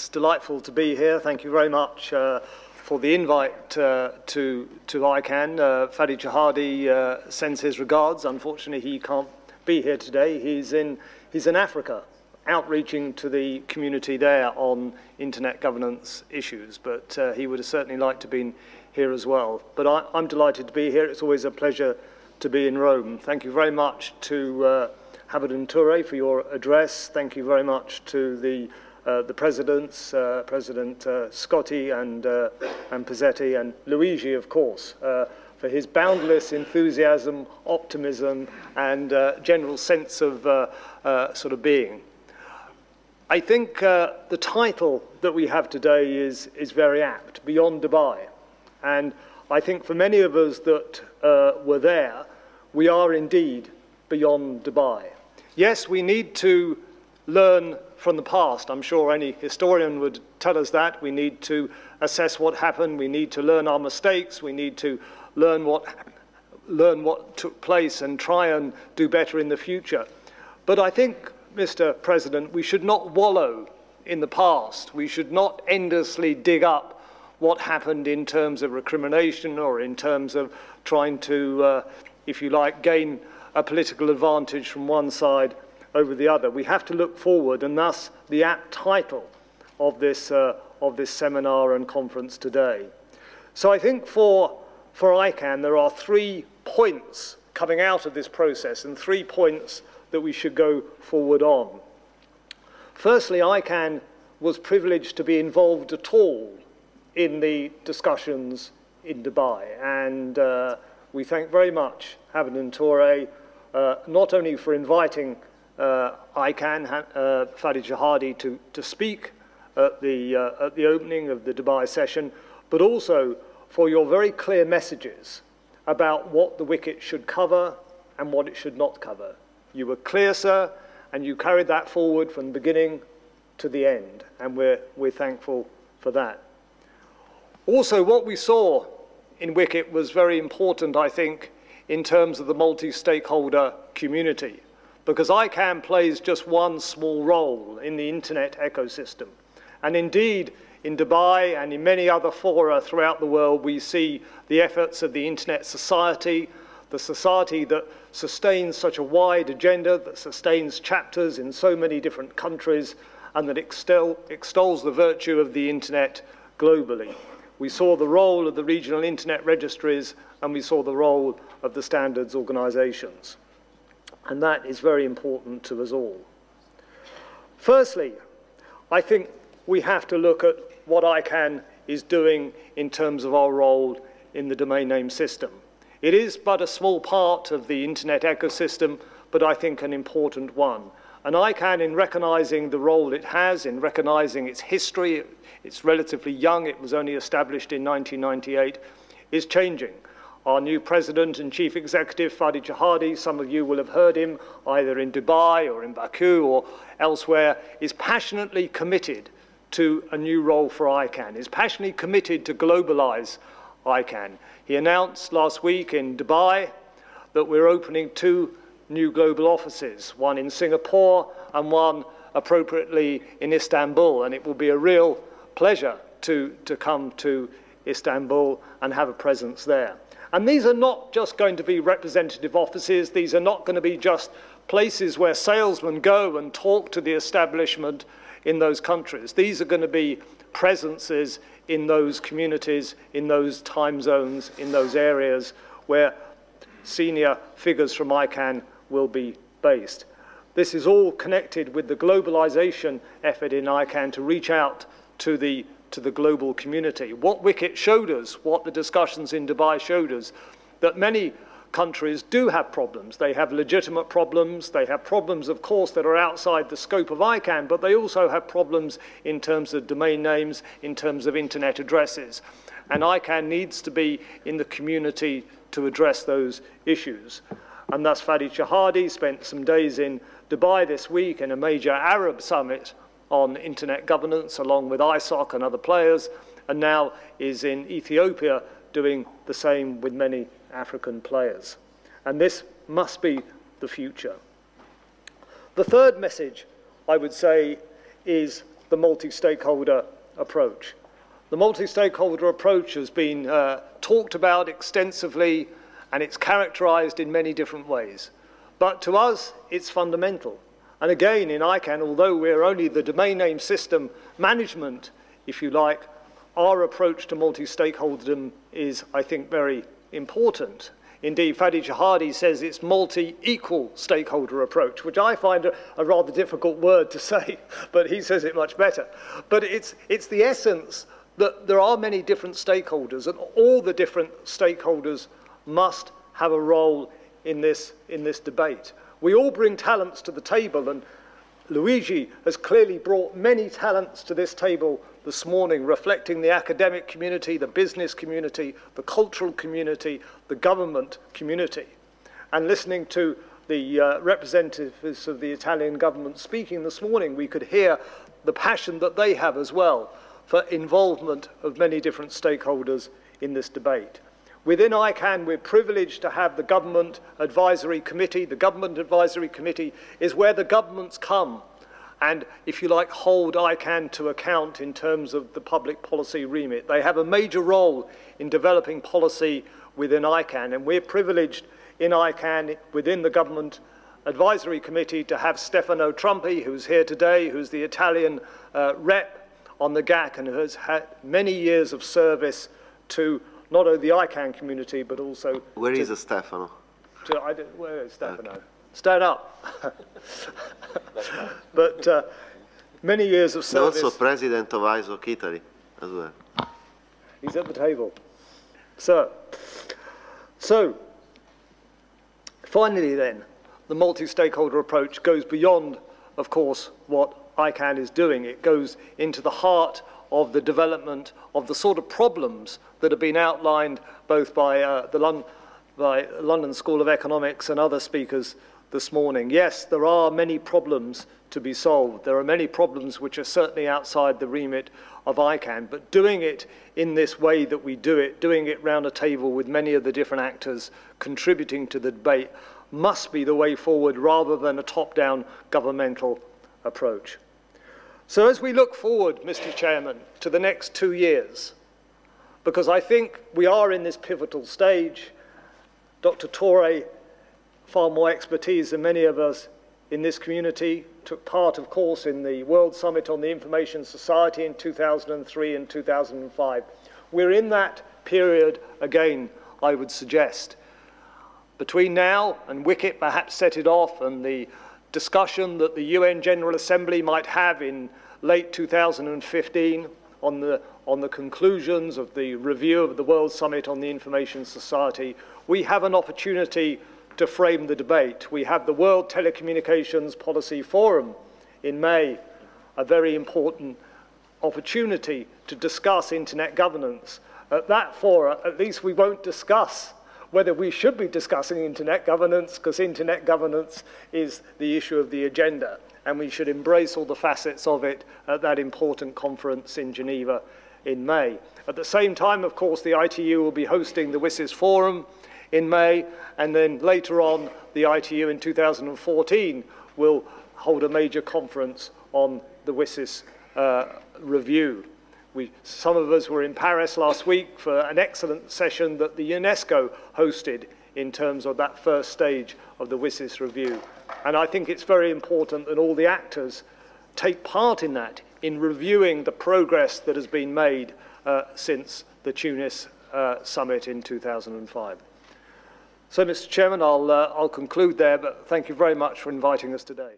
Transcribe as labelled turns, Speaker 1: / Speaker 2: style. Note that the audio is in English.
Speaker 1: It's delightful to be here. Thank you very much for the invite to ICANN. Fadi Jahadi sends his regards. Unfortunately, he can't be here today. He's in Africa, outreaching to the community there on internet governance issues, but he would have certainly liked to have been here as well. But I'm delighted to be here. It's always a pleasure to be in Rome. Thank you very much to Hamad Toure for your address. Thank you very much to the presidents, President Scotti and Pizzetti, and Luigi, of course, for his boundless enthusiasm, optimism, and general sense of sort of being. I think the title that we have today is very apt, Beyond Dubai. And I think for many of us that were there, we are indeed beyond Dubai. Yes, we need to learn from the past. I'm sure any historian would tell us that. We need to assess what happened. We need to learn our mistakes. We need to learn what took place and try and do better in the future. But I think, Mr. President, we should not wallow in the past. We should not endlessly dig up what happened in terms of recrimination or in terms of trying to, if you like, gain a political advantage from one side over the other. We have to look forward, and thus the apt title of this seminar and conference today. So I think for ICANN there are 3 points coming out of this process and 3 points that we should go forward on. Firstly, ICANN was privileged to be involved at all in the discussions in Dubai, and we thank very much Hamad Toure not only for inviting ICANN, Fadi Jahadi, to speak at the opening of the Dubai session, but also for your very clear messages about what the WCIT should cover and what it should not cover. You were clear, sir, and you carried that forward from the beginning to the end, and we're thankful for that. Also, what we saw in WCIT was very important, I think, in terms of the multi-stakeholder community, because ICANN plays just one small role in the internet ecosystem. And indeed, in Dubai and in many other fora throughout the world, we see the efforts of the internet society, the society that sustains such a wide agenda, that sustains chapters in so many different countries, and that extols the virtue of the internet globally. We saw the role of the regional internet registries, and we saw the role of the standards organizations. And that is very important to us all. Firstly, I think we have to look at what ICANN is doing in terms of our role in the domain name system. It is but a small part of the internet ecosystem, but I think an important one. And ICANN, in recognizing the role it has, in recognizing its history, it's relatively young, it was only established in 1998, is changing. Our new president and chief executive, Fadi Jahadi, some of you will have heard him either in Dubai or in Baku or elsewhere, is passionately committed to a new role for ICANN, is passionately committed to globalize ICANN. He announced last week in Dubai that we're opening 2 new global offices, one in Singapore and one appropriately in Istanbul, and it will be a real pleasure to come to Istanbul and have a presence there. And these are not just going to be representative offices. These are not going to be just places where salesmen go and talk to the establishment in those countries. These are going to be presences in those communities, in those time zones, in those areas where senior figures from ICANN will be based. This is all connected with the globalization effort in ICANN to reach out to the global community. What WCIT showed us, what the discussions in Dubai showed us, that many countries do have problems. They have legitimate problems. They have problems, of course, that are outside the scope of ICANN, but they also have problems in terms of domain names, in terms of internet addresses. And ICANN needs to be in the community to address those issues. And thus Fadi Jahadi spent some days in Dubai this week in a major Arab summit on internet governance, along with ISOC and other players, and now is in Ethiopia doing the same with many African players. And this must be the future. The third message, I would say, is the multi-stakeholder approach. The multi-stakeholder approach has been talked about extensively, and it's characterized in many different ways. But to us, it's fundamental. And again, in ICANN, although we're only the domain name system management, if you like, our approach to multi-stakeholderdom is, I think, very important. Indeed, Fadi Jahadi says it's multi-equal stakeholder approach, which I find a rather difficult word to say, but he says it much better. But it's the essence that there are many different stakeholders, and all the different stakeholders must have a role in this debate. We all bring talents to the table, and Luigi has clearly brought many talents to this table this morning, reflecting the academic community, the business community, the cultural community, the government community. And listening to the representatives of the Italian government speaking this morning, we could hear the passion that they have as well for involvement of many different stakeholders in this debate. Within ICANN, we're privileged to have the Government Advisory Committee. The Government Advisory Committee is where the governments come and, if you like, hold ICANN to account in terms of the public policy remit. They have a major role in developing policy within ICANN, and we're privileged in ICANN, within the Government Advisory Committee, to have Stefano Trumpi, who's here today, who's the Italian rep on the GAC and has had many years of service to not only the ICANN community, but also...
Speaker 2: Where is Stefano?
Speaker 1: Where is Stefano?
Speaker 2: Okay.
Speaker 1: Stand up. But many years of service...
Speaker 2: Also President of ISOC Italy as well.
Speaker 1: He's at the table. So, finally then, the multi-stakeholder approach goes beyond, of course, what ICANN is doing. It goes into the heart of the development of the sort of problems that have been outlined both by by London School of Economics and other speakers this morning. Yes, there are many problems to be solved. There are many problems which are certainly outside the remit of ICANN, but doing it in this way that we do it, doing it round a table with many of the different actors contributing to the debate, must be the way forward rather than a top-down governmental approach. So as we look forward, Mr. Chairman, to the next 2 years, because I think we are in this pivotal stage, Dr. Torre, far more expertise than many of us in this community, took part, of course, in the World Summit on the Information Society in 2003 and 2005. We're in that period again, I would suggest. Between now and WCIT perhaps set it off, and the discussion that the UN General Assembly might have in late 2015 on the conclusions of the review of the World Summit on the Information Society, we have an opportunity to frame the debate. We have the World Telecommunications Policy Forum in May, a very important opportunity to discuss internet governance. At that forum, at least we won't discuss whether we should be discussing internet governance, because internet governance is the issue of the agenda, and we should embrace all the facets of it at that important conference in Geneva in May. At the same time, of course, the ITU will be hosting the WSIS Forum in May, and then later on, the ITU in 2014 will hold a major conference on the WSIS review. Some of us were in Paris last week for an excellent session that the UNESCO hosted in terms of that first stage of the WSIS review. And I think it's very important that all the actors take part in that, in reviewing the progress that has been made since the Tunis summit in 2005. So, Mr. Chairman, I'll conclude there, but thank you very much for inviting us today.